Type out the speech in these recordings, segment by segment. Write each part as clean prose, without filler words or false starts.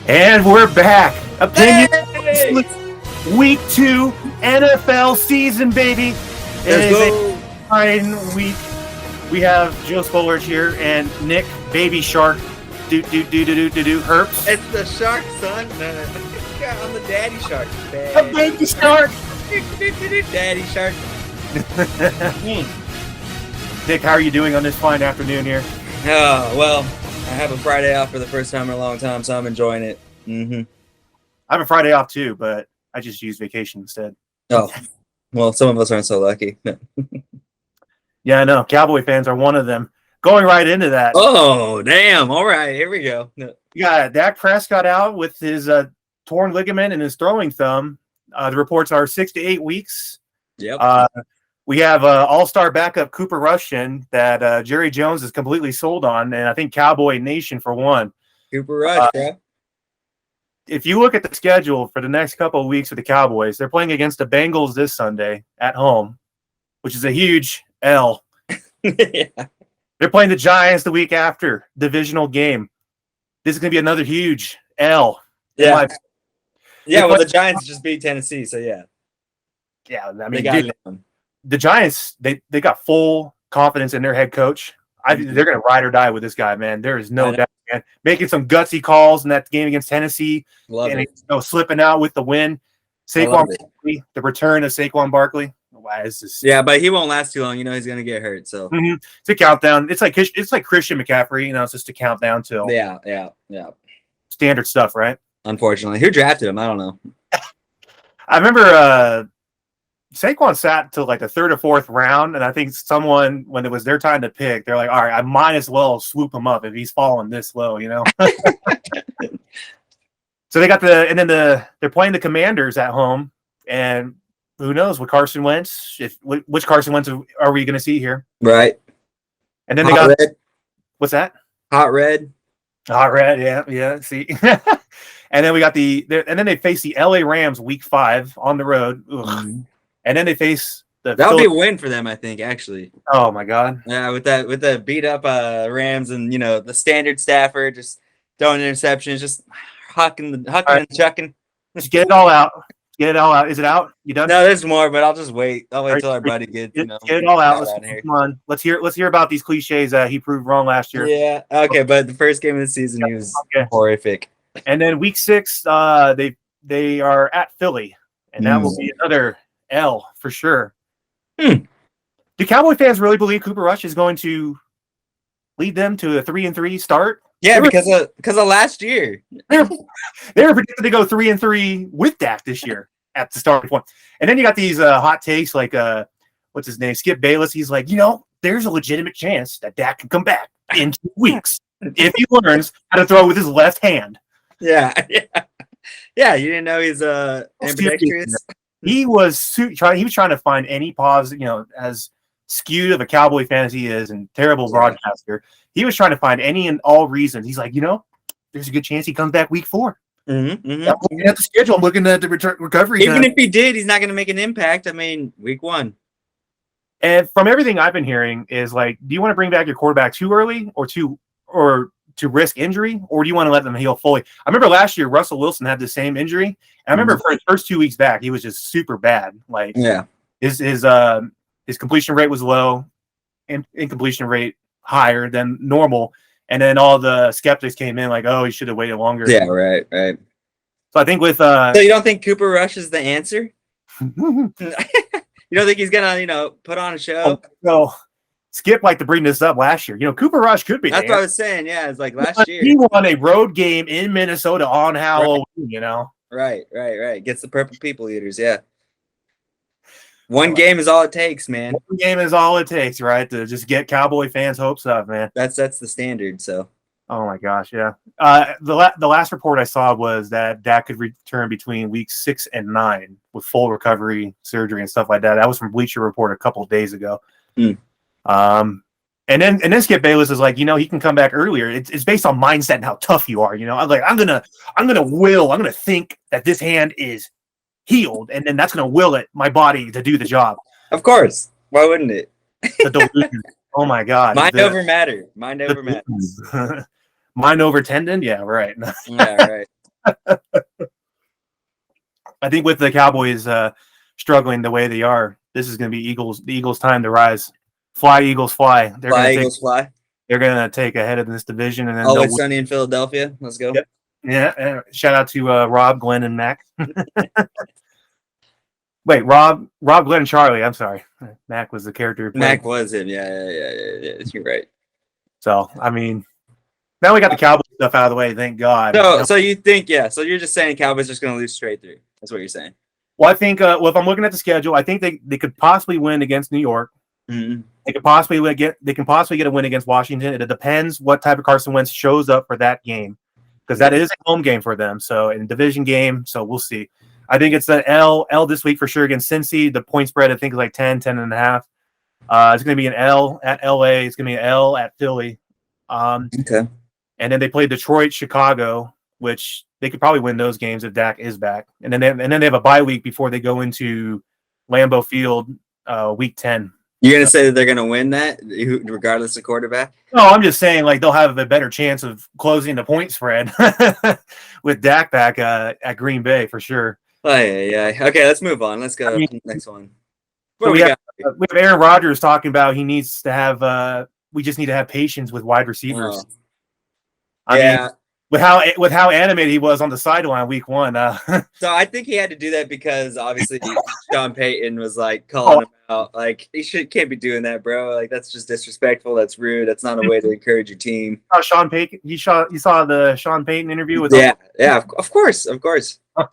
And we're back. Opinion Hey! Week 2 NFL season, baby. It Let's is go. a fine week. We have Joe Spolers here and Nick Baby Shark Herps. It's the shark, son. No. I'm the daddy shark. A baby shark. Daddy shark. Nick, how are you doing on this fine afternoon here? Oh, well, I have a Friday off for the first time in a long time, so I'm enjoying it. Mm-hmm. I have a Friday off too, but I just use vacation instead. Oh, well, some of us aren't so lucky. Yeah, I know. Cowboy fans are one of them. Going right into that. Oh, damn. All right, here we go. You got Dak Prescott out with his torn ligament in his throwing thumb. The reports are 6 to 8 weeks. Yep. We have all-star backup Cooper Rush in that Jerry Jones is completely sold on, and I think Cowboy Nation for one. Cooper Rush, bro. If you look at the schedule for the next couple of weeks with the Cowboys, they're playing against the Bengals this Sunday at home, which is a huge L. Yeah. They're playing the Giants the week after, divisional game. This is going to be another huge L. Yeah. Yeah, well, the Giants just beat Tennessee, so yeah. Yeah, I They mean, got dude, them. the Giants, they got full confidence in their head coach. They're going to ride or die with this guy, man. There is no doubt, man. Making some gutsy calls in that game against Tennessee. Love and it. Slipping out with the win. Saquon Barkley, the return of Saquon Barkley. Wow, it's just, Yeah, but he won't last too long. You know he's going to get hurt, so. It's a countdown. It's like Christian McCaffrey. It's just a countdown till Yeah. standard stuff, right? Unfortunately. Who drafted him? I don't know. I remember Saquon sat till like the third or fourth round, and I think someone, when it was their time to pick, they're like, all right, I might as well swoop him up if he's falling this low, So they got they're playing the Commanders at home, and who knows what Carson Wentz, which Carson Wentz are we going to see here? Right. And then Hot they got red. What's that? Hot red. Hot red, yeah. See, and then we got and then they face the LA Rams week 5 on the road. Mm-hmm. And then they face that would be a win for them, I think, actually. Oh my god. Yeah, with the beat up Rams and the standard Stafford just throwing interceptions, just hucking and chucking. Just get it all out. Get it all out. Is it out? You done? No, there's more, but I'll just wait. I'll wait till our buddy gets get it all out. Come on. Let's hear about these cliches that he proved wrong last year. Yeah. Okay, but the first game of the season he was horrific. And then week 6, they are at Philly, and that will be another L for sure. Do Cowboy fans really believe Cooper Rush is going to lead them to a 3-3 start? Yeah, because of last year. They were predicted to go 3-3 with Dak this year at the starting point. And then you got these hot takes like what's his name? Skip Bayless. He's like, there's a legitimate chance that Dak can come back in 2 weeks if he learns how to throw with his left hand. Yeah. You didn't know he's ambidextrous. He was trying to find any pause, as skewed of a Cowboy fan as he is and terrible broadcaster. He was trying to find any and all reasons. He's like, there's a good chance he comes back week 4. I'm looking at the schedule. I'm looking at the recovery. Even if he did, he's not going to make an impact. I mean, week 1. And from everything I've been hearing is like, do you want to bring back your quarterback too early or to risk injury, or do you want to let them heal fully? I remember last year Russell Wilson had the same injury, and I remember for his first 2 weeks back, he was just super bad. Like, his completion rate was low, and incompletion rate higher than normal, and then all the skeptics came in like, oh, he should have waited longer. Yeah, right. So I think with so you don't think Cooper Rush is the answer? You don't think he's gonna put on a show? No. Skip liked to bring this up last year. Cooper Rush could be. That's what I was saying. Yeah, it's like last year. He won a road game in Minnesota on Halloween, Right. Gets the purple people eaters, yeah. One game is all it takes, man. One game is all it takes, right? To just get Cowboy fans' hopes up, man. That's the standard, so. Oh, my gosh, yeah. The last report I saw was that Dak could return between weeks 6 and 9 with full recovery, surgery, and stuff like that. That was from Bleacher Report a couple of days ago. And then Skip Bayless is like, he can come back earlier. It's based on mindset and how tough you are. I'm like, I'm gonna think that this hand is healed, and then that's gonna will it my body to do the job. Of course, why wouldn't it? The delusion. Oh my god, mind over matter. Mind over tendon. Yeah, right. Yeah, right. I think with the Cowboys struggling the way they are, this is going to be the Eagles' time to rise. Fly, Eagles, fly. Fly, Eagles, fly. They're going to take ahead of this division, and then Always sunny in Philadelphia. Let's go. Yep. Yeah. Shout out to Rob, Glenn, and Mac. Wait, Rob, Glenn, and Charlie. I'm sorry. Mac was the character. Mac was him. Yeah. You're right. So, I mean, now we got the Cowboys stuff out of the way. Thank God. So you think, so you're just saying Cowboys just going to lose straight through. That's what you're saying. Well, I think, if I'm looking at the schedule, I think they could possibly win against New York. Mm-hmm. They can possibly get a win against Washington. It depends what type of Carson Wentz shows up for that game, because that is a home game for them. So, in a division game, so we'll see. I think it's an L this week for sure against Cincy. The point spread, I think, is like 10 and a half. It's going to be an L at LA. It's going to be an L at Philly. Okay. And then they play Detroit, Chicago, which they could probably win those games if Dak is back. And then they have a bye week before they go into Lambeau Field, week 10. You're going to say that they're going to win that regardless of quarterback? No, I'm just saying, like, they'll have a better chance of closing the point spread with Dak back at Green Bay for sure. Oh, yeah. Okay, let's move on. Let's go to the next one. So we have Aaron Rodgers talking about he needs to have we just need to have patience with wide receivers. I mean, with how animated he was on the sideline week 1. So I think he had to do that because obviously Sean Payton was like calling him out. Like, can't be doing that, bro. Like, that's just disrespectful. That's rude. That's not a way to encourage your team. Sean Payton. You saw the Sean Payton interview with of course. So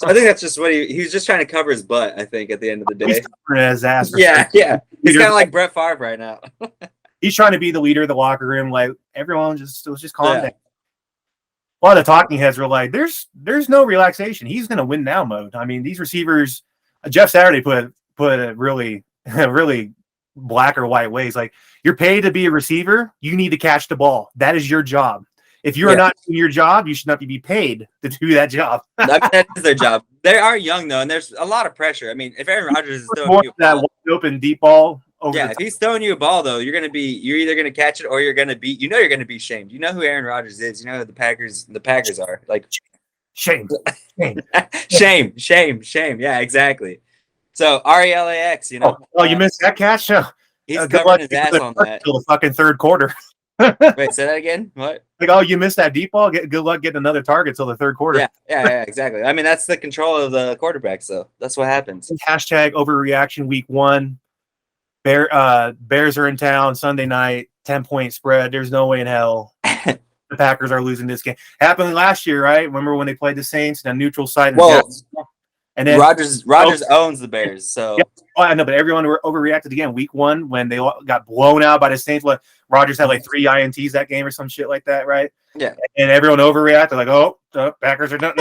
I think that's just what he was just trying to cover his butt, I think, at the end of the day. He's covering his ass. Yeah. He's kind of like Brett Favre right now. He's trying to be the leader of the locker room. Like, everyone just calm down. A lot of the talking heads were like, "There's no relaxation. He's going to win now mode." I mean, these receivers. Jeff Saturday put it really, really black or white ways. Like, you're paid to be a receiver. You need to catch the ball. That is your job. If you are not doing your job, you should not be paid to do that job. I mean, that is their job. They are young though, and there's a lot of pressure. I mean, if Aaron Rodgers is throwing you that wide open deep ball. If he's throwing you a ball though, you're either gonna catch it or you're gonna be shamed. You know who Aaron Rodgers is. You know who the Packers are. Like, shame. Shame. Yeah, exactly. So RELAX, you know. You missed that catch. He's covering his ass on that till the fucking third quarter. Wait, say that again. What? Like, you missed that deep ball. Good luck getting another target till the third quarter. Yeah, exactly. I mean, that's the control of the quarterback. So that's what happens. Hashtag overreaction week 1. Bears are in town Sunday night, 10-point spread. There's no way in hell the Packers are losing this game. Happened last year, right? Remember when they played the Saints in a neutral site? And then Rodgers owns the Bears. So I know, but everyone overreacted again. Week 1 when they got blown out by the Saints. Rodgers had like 3 INTs that game or some shit like that, right? Yeah. And everyone overreacted, like, the Packers are done.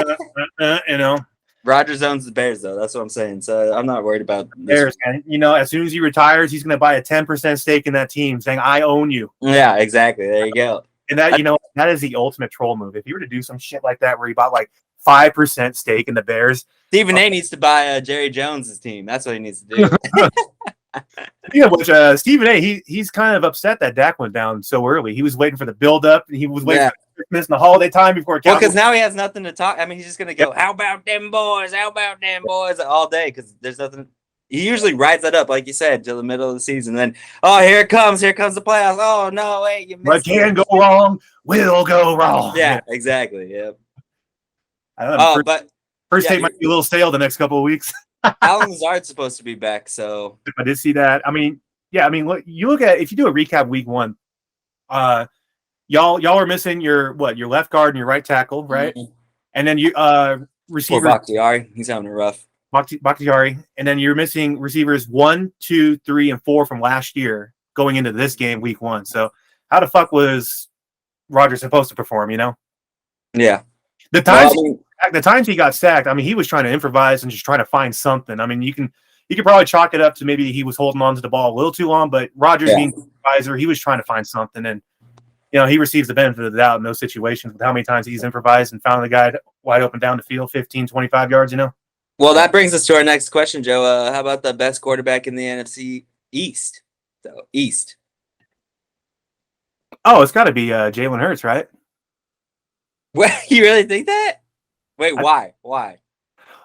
You know. Rodgers owns the Bears, though. That's what I'm saying. So I'm not worried about Bears. Man. You know, as soon as he retires, he's going to buy a 10% stake in that team, saying, "I own you." Yeah, exactly. There you go. And that, that is the ultimate troll move. If you were to do some shit like that, where he bought like 5% stake in the Bears, Stephen A. needs to buy Jerry Jones's team. That's what he needs to do. Which Stephen A. He's kind of upset that Dak went down so early. He was waiting for the build up. He was waiting for Christmas and the holiday time before. Well, because now he has nothing to talk. I mean, he's just gonna go, "How about them boys? How about them boys?" all day because there's nothing. He usually rides that up, like you said, till the middle of the season. Then, here it comes the playoffs. Oh no, wait, you missed. What can go wrong will go wrong. Yeah, exactly. Yeah. But first take might be a little stale the next couple of weeks. Alan Lazard's supposed to be back, so I did see that. I mean, look, you look at if you do a recap week 1, y'all are missing your left guard and your right tackle, right? Mm-hmm. And then you receiver Bakhtiari, he's having a rough. Bakhtiari, and then you're missing receivers 1, 2, 3, and 4 from last year going into this game week 1. So how the fuck was Rodgers supposed to perform? You know? Yeah. The times he got sacked, I mean, he was trying to improvise and just trying to find something. I mean, you could probably chalk it up to maybe he was holding on to the ball a little too long, but Rodgers being the supervisor, he was trying to find something, and he receives the benefit of the doubt in those situations with how many times he's improvised and found the guy wide open down the field, 15, 25 yards. Well, that brings us to our next question, Joe. How about the best quarterback in the NFC East? So East. Oh, it's got to be Jalen Hurts, right? Well, you really think that? Wait, why? Why?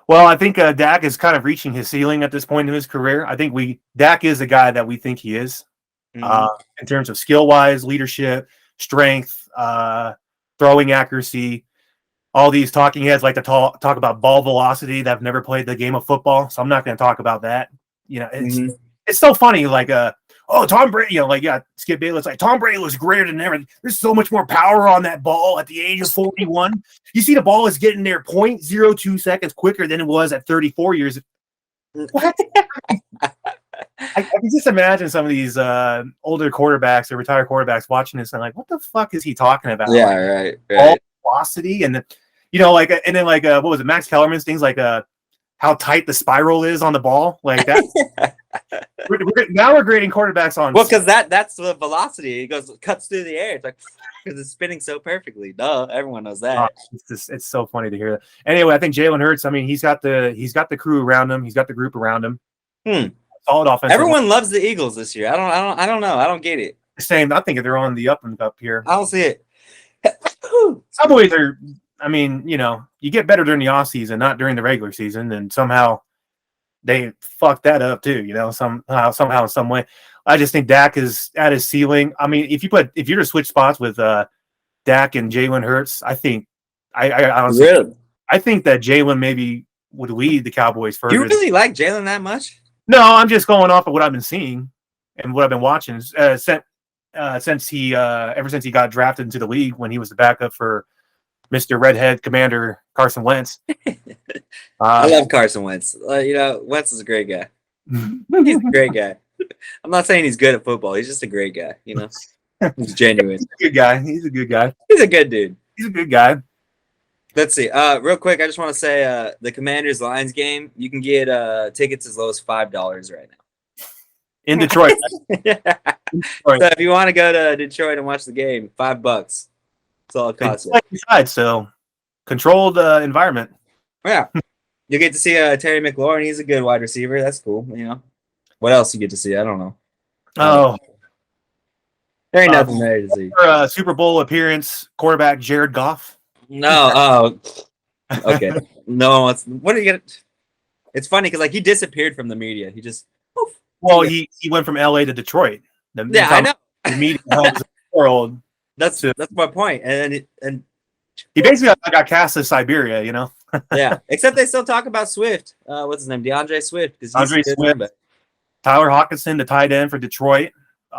Well, I think Dak is kind of reaching his ceiling at this point in his career. I think Dak is the guy that we think he is in terms of skill wise, leadership, strength, throwing accuracy. All these talking heads like to talk about ball velocity that have never played the game of football, so I'm not going to talk about that. You know, it's so funny. Like, Tom Brady, you know, like Skip Bayless, like Tom Brady was greater than ever. There's so much more power on that ball at the age of 41. You see, the ball is getting there 0.02 seconds quicker than it was at 34 years. What? I can just imagine some of these older quarterbacks or retired quarterbacks watching this and like, what the fuck is he talking about? Yeah, like, right. Ball velocity and what was it? Max Kellerman's things like how tight the spiral is on the ball, like that. Now we're grading quarterbacks on. Well, because that's the velocity. It cuts through the air. It's like because it's spinning so perfectly. Duh, everyone knows that. It's so funny to hear that. Anyway, I think Jalen Hurts. I mean, he's got the crew around him. He's got the group around him. Solid offense. Everyone loves the Eagles this year. I don't know. I don't get it. Same. I think they're on the up and up here. I don't see it. Cowboys are. I mean, you know, you get better during the off season, not during the regular season, and somehow they fucked that up too. You know, somehow, in some way. I just think Dak is at his ceiling. I mean, if you're to switch spots with Dak and Jalen Hurts, I think I honestly, really? I think that Jalen maybe would lead the Cowboys further. You really like Jalen that much? No, I'm just going off of what I've been seeing and what I've been watching since he ever since he got drafted into the league when he was the backup for Mr. Redhead Commander Carson Wentz. I love Carson Wentz. You know, Wentz is a great guy. He's a great guy. I'm not saying he's good at football. He's just a great guy. You know, he's genuine. He's a good guy. He's a good guy. He's a good dude. He's a good guy. Let's see. Real quick, I just want to say the Commanders Lions game. You can get tickets as low as $5 right now in Detroit. Yeah. So if you want to go to Detroit and watch the game, $5. That's all it costs. Inside, so controlled environment. Yeah, you get to see Terry McLaurin. He's a good wide receiver. That's cool. You know, what else you get to see? I don't know. There ain't nothing there to see. Super Bowl appearance, quarterback Jared Goff. No, okay. No, what are you gonna? It's funny because like he disappeared from the media. He just. Well, he went from LA to Detroit. I know. The media helps the world. That's my point. And he basically got cast to Siberia, you know. Yeah, except they still talk about Swift. What's his name? DeAndre Swift. DeAndre Swift. Tyler Hawkinson, the tight end for Detroit.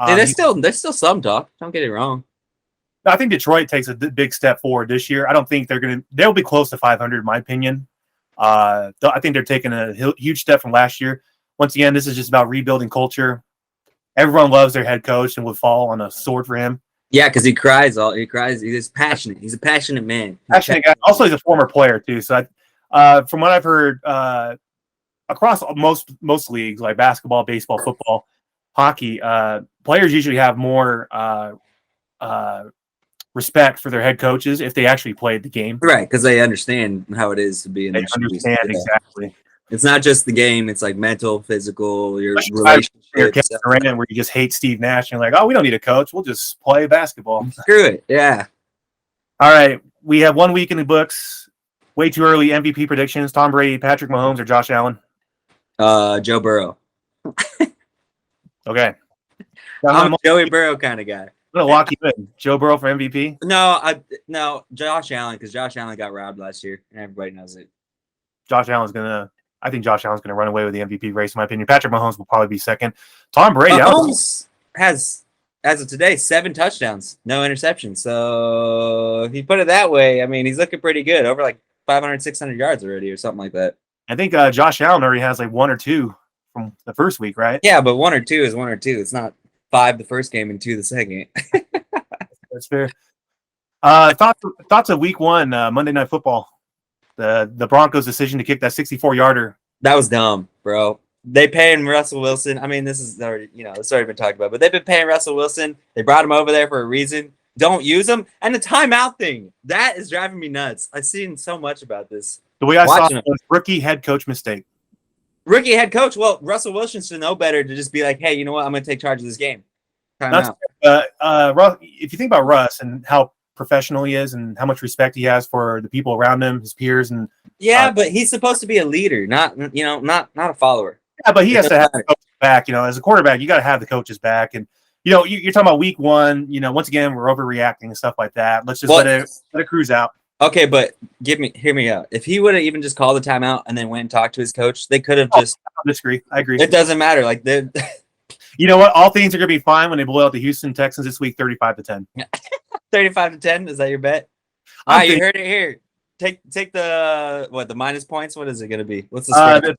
There's still some talk. Don't get it wrong. I think Detroit takes a big step forward this year. I don't think they'll be close to 500 in my opinion. I think they're taking a huge step from last year. Once again, this is just about rebuilding culture. Everyone loves their head coach and would fall on a sword for him. Yeah, because he cries. He's passionate. He's a passionate man. Passionate guy. Also, he's a former player too. So, from what I've heard, across most leagues like basketball, baseball, football, hockey, players usually have more respect for their head coaches if they actually played the game. Right, because they understand how it is to be in the understand exactly. It's not just the game; it's like mental, physical, your relationships. Where you just hate Steve Nash and you're like, oh, we don't need a coach; we'll just play basketball. Screw it, yeah. All right, we have 1 week in the books. Way too early MVP predictions: Tom Brady, Patrick Mahomes, or Josh Allen. Joe Burrow. Okay. I'm a Joey Burrow kind of guy. I'm gonna lock you in. Joe Burrow for MVP? No, Josh Allen, because Josh Allen got robbed last year, and everybody knows it. I think Josh Allen's gonna run away with the MVP race, in my opinion. Patrick Mahomes will probably be second. Tom Brady Mahomes has, as of today, 7 touchdowns, no interceptions. So if you put it that way, I mean, he's looking pretty good, over like 500, 600 yards already, or something like that. I think Josh Allen already has like 1 or 2 from the first week, right? Yeah, but 1 or 2 is 1 or 2. It's not 5 the first game and 2 the second. That's fair. Thoughts of week 1, Monday Night Football. The Broncos' decision to kick that 64-yarder. That was dumb, bro. They paying Russell Wilson. I mean, this is already, it's already been talked about, but they've been paying Russell Wilson. They brought him over there for a reason. Don't use him. And the timeout thing, that is driving me nuts. I've seen so much about this. The way I saw it was rookie head coach mistake. Rookie head coach. Well, Russell Wilson should know better to just be like, hey, you know what? I'm going to take charge of this game. Timeout. If you think about Russ and how professional he is and how much respect he has for the people around him, his peers, and but he's supposed to be a leader, not not a follower. yeah, but he has to have the coach's back. As a quarterback, you got to have the coach's back. And you're talking about week one. Once again, we're overreacting and stuff like that. Let's just let it cruise out. Okay, but hear me out. If he would have even just called the timeout and then went and talked to his coach, they could have just. I disagree. I agree. It doesn't matter. Like you know what? All things are going to be fine when they blow out the Houston Texans this week, 35-10. 35-10. Is that your bet? All right, you heard it here. Take the minus points. What is it going to be? What's the spread?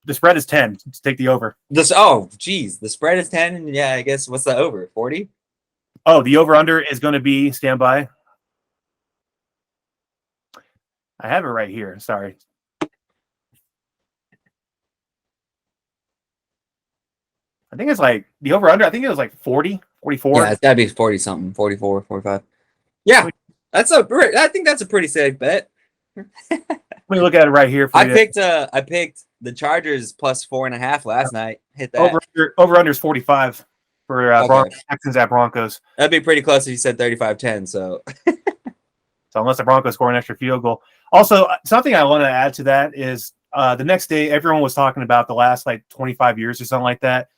The spread is 10. Let's take the over. The spread is 10. And yeah, I guess what's the over? 40? Oh, the over under is going to be standby. I have it right here. Sorry. I think it's like the over under. I think it was like 40, 44. Yeah, it's got to be 40 something, 44, 45. Yeah, I think that's a pretty safe bet. Let me look at it right here. I picked the Chargers plus 4.5 last night. Hit that. Over under is 45 for Texans at Broncos. That'd be pretty close if you said 35-10. So unless the Broncos score an extra field goal. Also, something I want to add to that is the next day, everyone was talking about the last 25 years or something like that.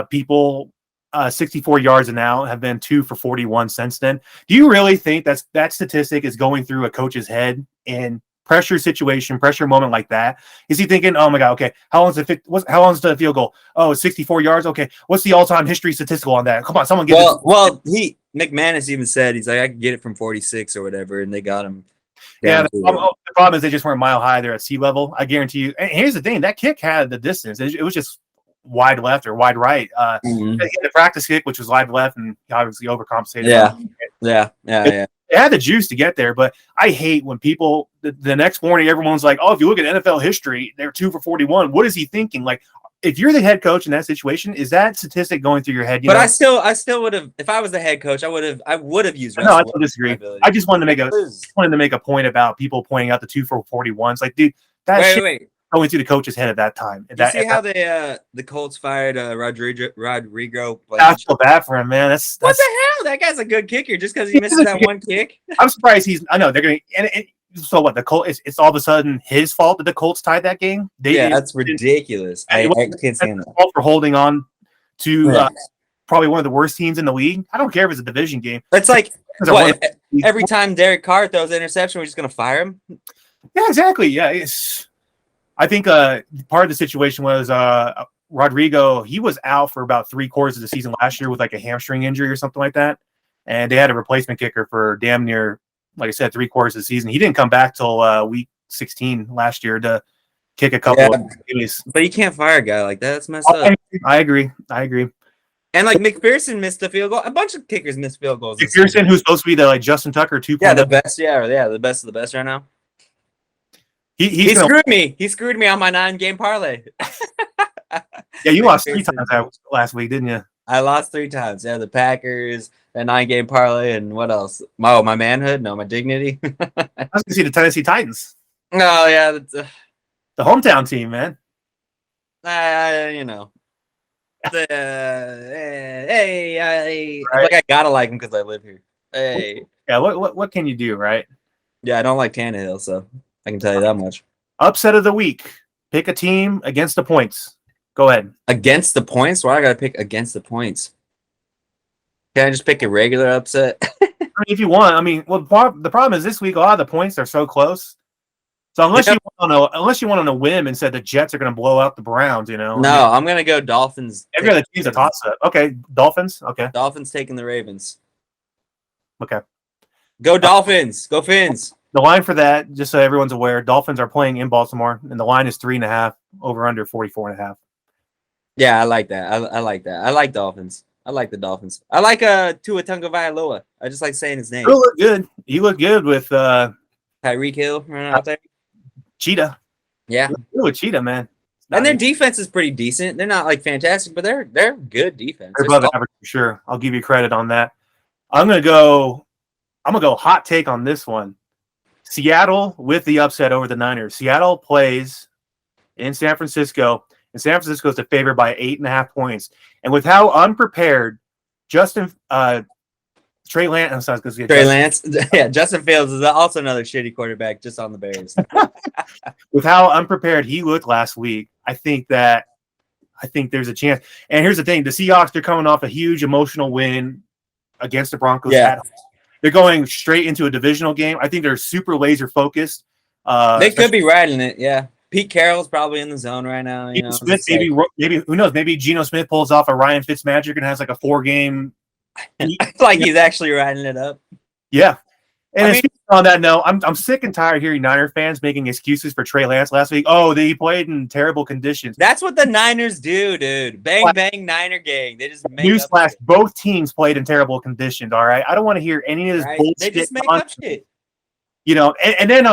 People 64 yards and out have been 2 for 41 since then. Do you really think that statistic is going through a coach's head in pressure situation, pressure moment like that? Is he thinking, oh my God, okay, how long is the field goal? Oh, it's 64 yards. Okay, what's the all-time history statistical on that? Come on, someone get it. Well, McManus even said he's like, I could get it from 46 or whatever, and they got him. Yeah, the problem is they just weren't mile high. They're at sea level. I guarantee you. And here's the thing: that kick had the distance. It was just wide left or wide right. The practice kick, which was wide left, and obviously overcompensated. Yeah. It had the juice to get there, but I hate when people the next morning everyone's like, "Oh, if you look at NFL history, they're 2 for 41." What is he thinking? Like, if you're the head coach in that situation, is that statistic going through your head? I still would have. If I was the head coach, I would have used. No, I don't disagree. I just wanted to make a point about people pointing out the 2 for 41s. Like, dude, wait. Going through the coach's head at that time. You see how the Colts fired Rodrigo? I feel bad for him, man. That's what the hell? That guy's a good kicker just because he misses that one kick. I'm surprised I know they're going to. So what? The Colts? It's all of a sudden his fault that the Colts tied that game. That's ridiculous. I can't stand that. For holding on to probably one of the worst teams in the league. I don't care if it's a division game. It's like every time Derek Carr throws an interception, we're just going to fire him. Yeah, exactly. Yeah, I think part of the situation was Rodrigo. He was out for about 3/4 of the season last year with like a hamstring injury or something like that, and they had a replacement kicker for damn near, like I said, 3/4 of the season. He didn't come back till week 16 last year to kick a couple of games. But you can't fire a guy like that. That's messed up. I agree. And like McPherson missed a field goal. A bunch of kickers missed field goals. McPherson, who's supposed to be the Justin Tucker 2.0. Yeah, the best. Yeah, the best of the best right now. He screwed me. He screwed me on my 9-game parlay. Yeah, you lost 3 times last week, didn't you? I lost 3 times. Yeah, the Packers, a 9-game parlay, and what else? My manhood? No, my dignity. I was going to see the Tennessee Titans. Oh, yeah. The hometown team, man. Like I gotta like him because I live here. Hey. Yeah, what can you do, right? Yeah, I don't like Tannehill, so I can tell you that much. Upset of the week. Pick a team against the points. Go ahead. Against the points? Why I gotta pick against the points? Can I just pick a regular upset? If you want. The problem is this week a lot of the points are so close. So unless you want on a whim and said the Jets are going to blow out the Browns, No, I'm going to go Dolphins. Every other team's a toss-up. Okay, Dolphins. Okay, Dolphins taking the Ravens. Okay, go Dolphins. Go Fins. The line for that, just so everyone's aware, Dolphins are playing in Baltimore, and the line is 3.5 over under 44.5. Yeah, I like that. I like that. I like Dolphins. I like the Dolphins. I like Tua Tagovailoa. I just like saying his name. You look good. You look good with Tyreek Hill running out there. Cheetah. Yeah. With Cheetah, man. And their defense is pretty decent. They're not like fantastic, but they're good defense. They're above average for sure. I'll give you credit on that. I'm gonna go hot take on this one. Seattle with the upset over the Niners. Seattle plays in San Francisco, and San Francisco is favored by 8.5 points. And with how unprepared Justin Trey Lance. I'm sorry, because Trey Lance. Yeah, Justin Fields is also another shitty quarterback just on the Bears. With how unprepared he looked last week, I think there's a chance. And here's the thing: the Seahawks, they're coming off a huge emotional win against the Broncos. Yeah. They're going straight into a divisional game. I think they're super laser focused. They could be riding it. Yeah. Pete Carroll's probably in the zone right now. You know, Smith, maybe who knows? Maybe Geno Smith pulls off a Ryan Fitzmagic and has like a 4-game. Like he's actually riding it up. Yeah. And on that note, I'm sick and tired of hearing Niner fans making excuses for Trey Lance last week. Oh, he played in terrible conditions. That's what the Niners do, dude. Bang, bang, Niner gang. They just make Newsflash, both teams played in terrible conditions, all right? I don't want to hear any of this bullshit. They just make up shit. You know, and then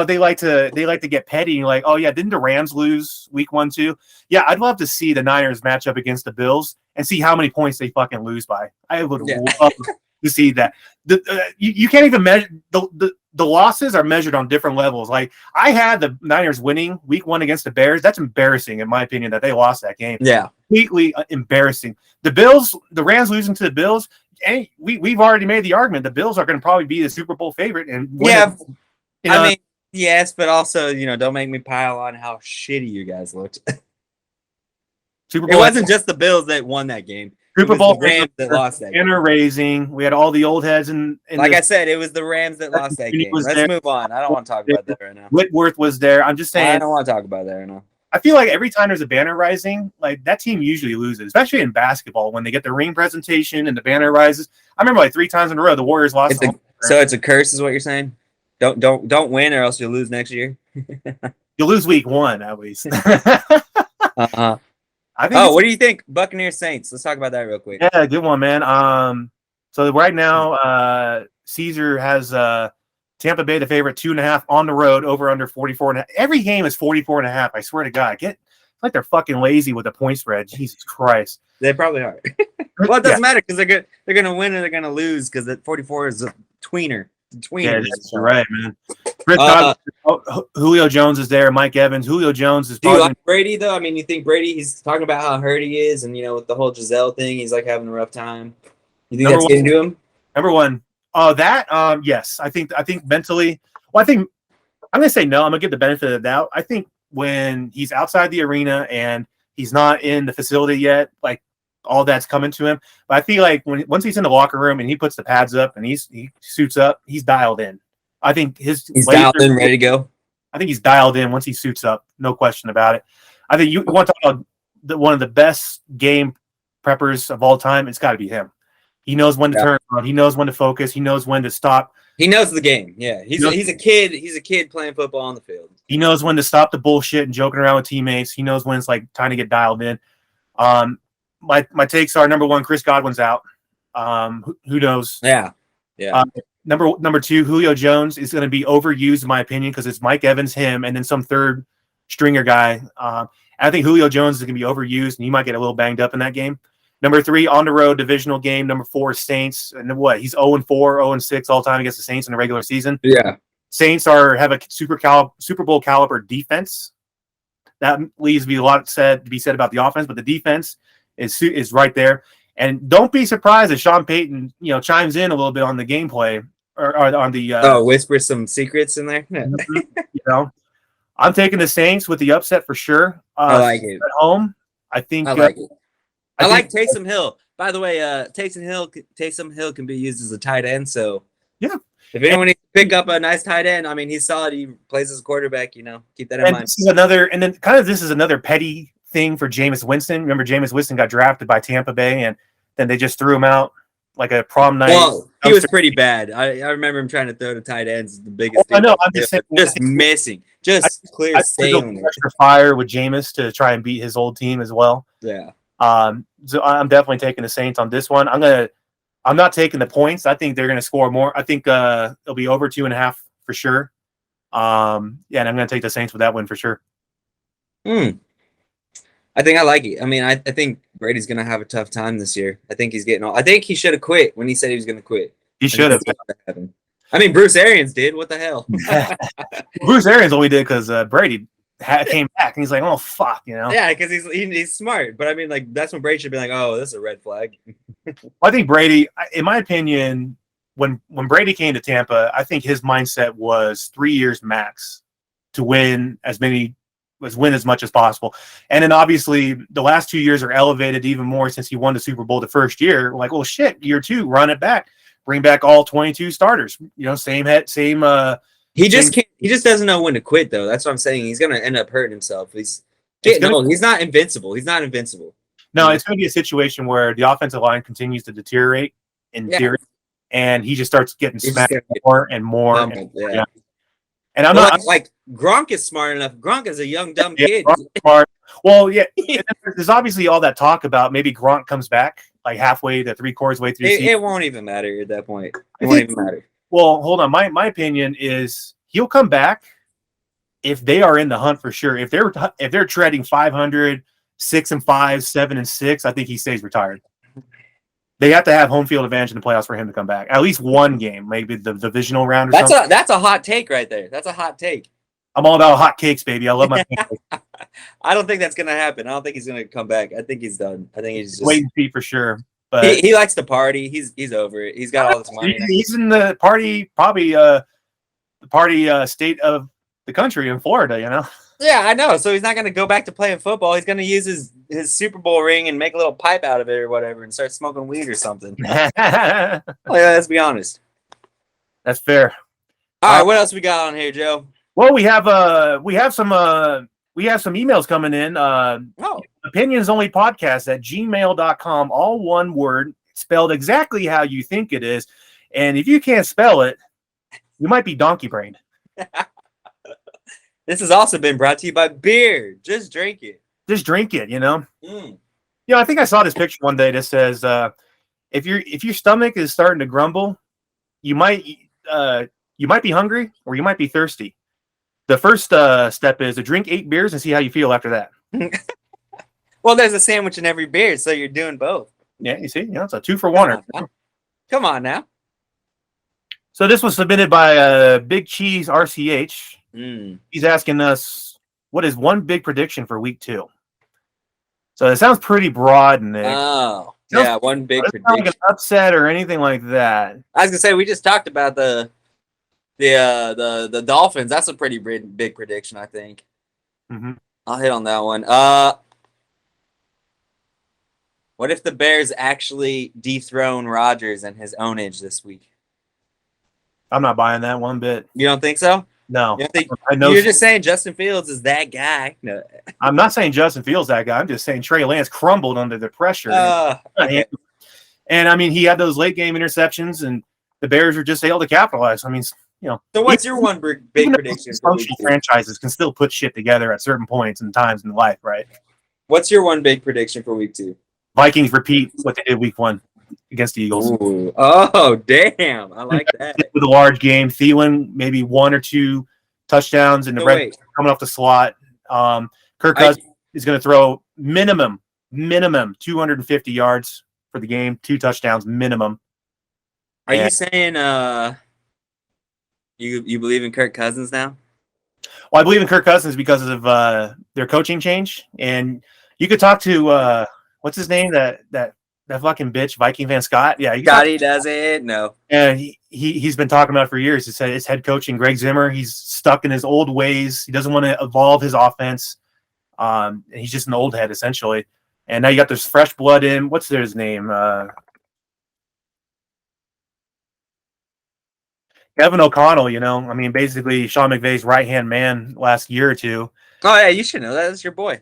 they like to get petty. And like, oh yeah, didn't the Rams lose week 1 too? Yeah, I'd love to see the Niners match up against the Bills and see how many points they fucking lose by. I would love to see that. You can't even measure the losses are measured on different levels. Like I had the Niners winning week 1 against the Bears. That's embarrassing in my opinion that they lost that game. Yeah, completely embarrassing. The Rams losing to the Bills. And we've already made the argument the Bills are going to probably be the Super Bowl favorite. And I mean, yes, but also, don't make me pile on how shitty you guys looked. Super Bowl. It wasn't just the Bills that won that game. Super Bowl Rams that lost that game. Raising. We had all the old heads I said, it was the Rams that lost that game. Let's move on. I don't want to talk about that right now. Whitworth was there. I'm just saying. I don't want to talk about that right now. I feel like every time there's a banner rising, like that team usually loses, especially in basketball when they get the ring presentation and the banner rises. I remember like 3 times in a row the Warriors lost. So it's a curse, is what you're saying? Don't win, or else you'll lose next year. You'll lose week 1 at least. Uh-huh. What do you think? Buccaneers Saints. Let's talk about that real quick. Yeah, good one, man. So right now, Caesar has Tampa Bay the favorite 2.5 on the road, over under 44.5. Every game is 44.5. I swear to God, it's like they're fucking lazy with the point spread. Jesus Christ, they probably are. Well, it doesn't matter because they're gonna win or they're gonna lose because the 44 is a tweener. Yeah, that's right, man. Julio Jones is there. Mike Evans. Julio Jones is. Do you like Brady though? I mean, you think Brady? He's talking about how hurt he is, and with the whole Giselle thing, he's like having a rough time. You think that's getting to him? Number one. Yes. I think mentally. Well, I think I'm gonna say no. I'm gonna give the benefit of the doubt. I think when he's outside the arena and he's not in the facility yet, like all that's coming to him. But I feel like once he's in the locker room and he puts the pads up and he suits up, he's dialed in. I think he's dialed in, ready to go. I think he's dialed in once he suits up. No question about it. I think you want to talk about one of the best game preppers of all time. It's got to be him. He knows when to turn on. He knows when to focus. He knows when to stop. He knows the game. Yeah, he's a kid. He's a kid playing football on the field. He knows when to stop the bullshit and joking around with teammates. He knows when it's like time to get dialed in. My takes are number one, Chris Godwin's out. Who knows? Yeah. Number two, Julio Jones is going to be overused in my opinion because it's Mike Evans, him, and then some third stringer guy. I think Julio Jones is going to be overused, and he might get a little banged up in that game. Number three, on the road divisional game. Number four, Saints. And what? He's 0-4, 0-6 all time against the Saints in the regular season. Yeah. Saints have a Super Bowl caliber defense. That leaves a lot to be said about the offense, but the defense is right there. And don't be surprised if Sean Payton, chimes in a little bit on the gameplay or on the whisper some secrets in there. I'm taking the Saints with the upset for sure. I like it at home. I think I like it. I like Taysom Hill. By the way, Taysom Hill can be used as a tight end. So yeah, if anyone needs to pick up a nice tight end, I mean, he's solid. He plays as a quarterback. Keep that in mind. This is another petty thing for Jameis Winston. Remember, Jameis Winston got drafted by Tampa Bay, and then they just threw him out like a prom night. Well, he was pretty bad. I remember him trying to throw to tight ends. The biggest thing. I know. I'm just saying, missing. Just clear sailing. Extra fire with Jameis to try and beat his old team as well. Yeah. So I'm definitely taking the Saints on this one. I'm not taking the points. I think they're going to score more. I think it'll be over 2.5 for sure. And I'm going to take the Saints with that win for sure. I think I like it. I mean, I think Brady's going to have a tough time this year. I think he's getting I think he should have quit when he said he was going to quit. He should have. I mean, Bruce Arians did. What the hell? Bruce Arians only did because Brady came back and he's like, oh fuck, Yeah, because he's smart. But I mean, like that's when Brady should be like, oh, this is a red flag. I think Brady, in my opinion, when Brady came to Tampa, I think his mindset was 3 years max to win as much as possible. And then obviously the last 2 years are elevated even more since he won the Super Bowl the first year. Like, well, shit, year 2, run it back, bring back all 22 starters. Same head, same. He just can't. He just doesn't know when to quit, though. That's what I'm saying. He's gonna end up hurting himself. He's not invincible. He's not invincible. No, it's going to be a situation where the offensive line continues to deteriorate in theory, and he just starts getting smacked more and more. And I'm not like Gronk is smart enough. Gronk is a young dumb kid. Smart. Well, yeah. There's obviously all that talk about maybe Gronk comes back like halfway to 3/4 way through the season. It won't even matter at that point. It won't even matter. Well, hold on. My opinion is he'll come back if they are in the hunt for sure. If they're treading 500, 6-5, 7-6, I think he stays retired. They have to have home field advantage in the playoffs for him to come back. At least one game, maybe the divisional round or something. That's a hot take right there. That's a hot take. I'm all about hot cakes, baby. I love my pancakes. I don't think that's going to happen. I don't think he's going to come back. I think he's done. I think he's just wait and see for sure. But he likes to party. He's over it. He's got all this money. He's in the party, probably the party state of the country in Florida, Yeah, I know. So he's not going to go back to playing football. He's going to use his Super Bowl ring and make a little pipe out of it or whatever and start smoking weed or something. Let's be honest. That's fair. All right, what else we got on here, Joe? Well, we have some emails coming in. opinionsonlypodcast@gmail.com, all one word, spelled exactly how you think it is. And if you can't spell it, you might be donkey brained. This has also been brought to you by beer. Just drink it. Just drink it, I think I saw this picture one day that says if your stomach is starting to grumble, you might be hungry or you might be thirsty. The first step is to drink 8 beers and see how you feel after that. Well, there's a sandwich in every beer, so you're doing both. Yeah, you see, it's a 2-for-1. Come on now. So this was submitted by Big Cheese RCH. He's asking us, what is one big prediction for week 2? So it sounds pretty broad, Nick. Oh, yeah, one big prediction. Like an upset or anything like that. I was gonna say we just talked about the Dolphins. That's a pretty big prediction, I think. Mm-hmm. I'll hit on that one. What if the Bears actually dethrone Rodgers and his ownage this week? I'm not buying that one bit. You don't think so? No. I know. You're just saying Justin Fields is that guy. No. I'm not saying Justin Fields that guy. I'm just saying Trey Lance crumbled under the pressure. Okay. And I mean, he had those late game interceptions, and the Bears were just able to capitalize. I mean, So what's your one big prediction? Franchises can still put shit together at certain points and times in life, right? What's your one big prediction for week 2? Vikings repeat what they did week 1 against the Eagles. Ooh. Oh, damn. I like that. With a large game. Thielen, maybe 1 or 2 touchdowns in the red coming off the slot. Kirk Cousins is going to throw minimum 250 yards for the game, 2 touchdowns minimum. Are you saying you believe in Kirk Cousins now? Well, I believe in Kirk Cousins because of their coaching change. And you could talk to what's his name? That fucking bitch, Viking Van Scott. Yeah, Scotty does it. No. And he's been talking about it for years. He said his head coaching, Greg Zimmer, he's stuck in his old ways. He doesn't want to evolve his offense. And he's just an old head essentially. And now you got this fresh blood in. What's his name? Kevin O'Connell. I mean, basically Sean McVay's right-hand man last year or two. Oh yeah, you should know that. That's your boy.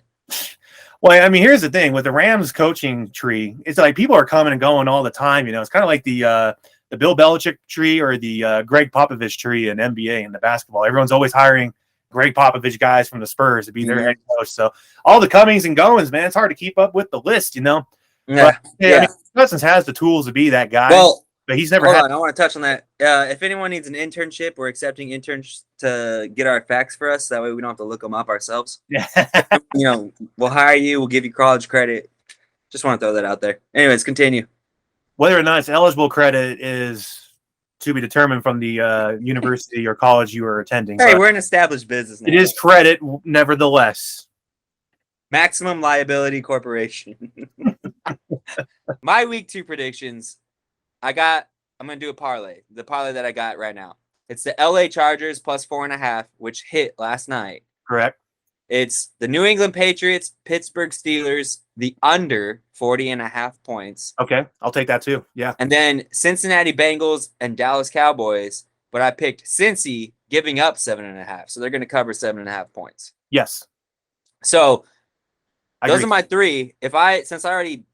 Well, I mean, here's the thing with the Rams coaching tree. It's like people are coming and going all the time. It's kind of like the Bill Belichick tree or the Greg Popovich tree in NBA and the basketball. Everyone's always hiring Greg Popovich guys from the Spurs to be their head coach. So all the comings and goings, man, it's hard to keep up with the list. Yeah. But, I mean, Cousins has the tools to be that guy. Well, but he's never hold had. on, I want to touch on that. If anyone needs an internship, we're accepting interns to get our facts for us. That way we don't have to look them up ourselves. Yeah. We'll hire you. We'll give you college credit. Just want to throw that out there. Anyways, continue. Whether or not it's eligible credit is to be determined from the university or college you are attending. Hey, we're an established business now. It is credit, nevertheless. Maximum Liability Corporation. My week 2 predictions. I got I'm gonna do a parlay. The parlay that I got right now. It's the LA Chargers plus 4.5, which hit last night. Correct. It's the New England Patriots, Pittsburgh Steelers, the under 40.5 points. Okay, I'll take that too. Yeah. And then Cincinnati Bengals and Dallas Cowboys. But I picked Cincy giving up 7.5. So they're going to cover 7.5 points. Yes. So those agree. are my three. Since I already,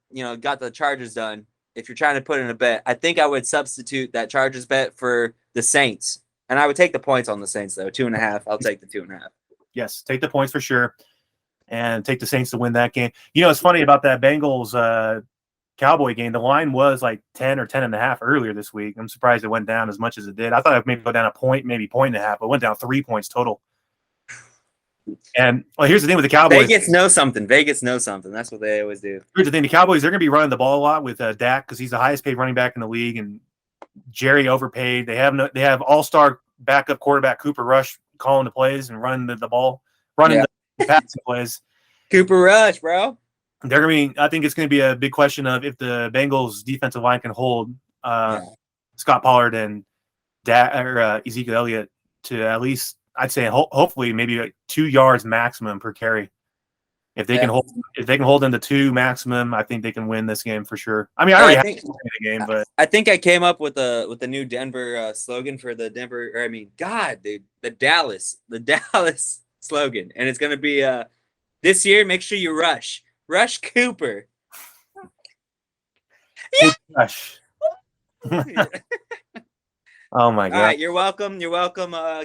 got the Chargers done, if you're trying to put in a bet, I think I would substitute that Chargers bet for the Saints. And I would take the points on the Saints, though. 2.5. I'll take the 2.5. Yes, take the points for sure, and take the Saints to win that game. It's funny about that Bengals Cowboy game. The line was like 10 or 10.5 earlier this week. I'm surprised it went down as much as it did. I thought it would maybe go down a point, maybe 1.5, but it went down 3 points total. And here's the thing with the Cowboys. Vegas knows something. That's what they always do. Here's the thing: the Cowboys, they're going to be running the ball a lot with Dak because he's the highest paid running back in the league, and Jerry overpaid. They have all-star backup quarterback Cooper Rush calling the plays and running the ball, running the passing plays. Cooper Rush, bro. I think it's going to be a big question of if the Bengals defensive line can hold Scott Pollard and Ezekiel Elliott to at least, I'd say, hopefully maybe 2 yards maximum per carry. If they can hold them to 2 maximum, I think they can win this game for sure. I mean, I already have to win the game, but I think I came up with the new Denver slogan for the Denver. Or I mean, God, dude, the Dallas slogan, and it's gonna be this year. Make sure you rush Cooper. Yeah. Rush. Oh my God! All right, you're welcome.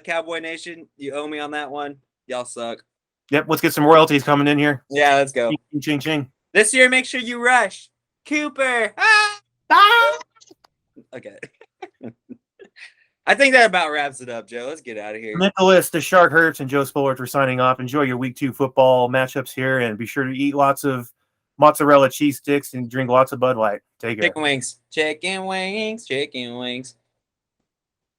Cowboy Nation. You owe me on that one. Y'all suck. Yep, let's get some royalties coming in here. Yeah, let's go. Ching, ching, ching. This year, make sure you rush Cooper. Okay. I think that about wraps it up, Joe. Let's get out of here. Nicholas, the Shark Hurts, and Joe Spoilert for signing off. Enjoy your Week 2 football matchups here, and be sure to eat lots of mozzarella cheese sticks and drink lots of Bud Light. Take care. Chicken wings.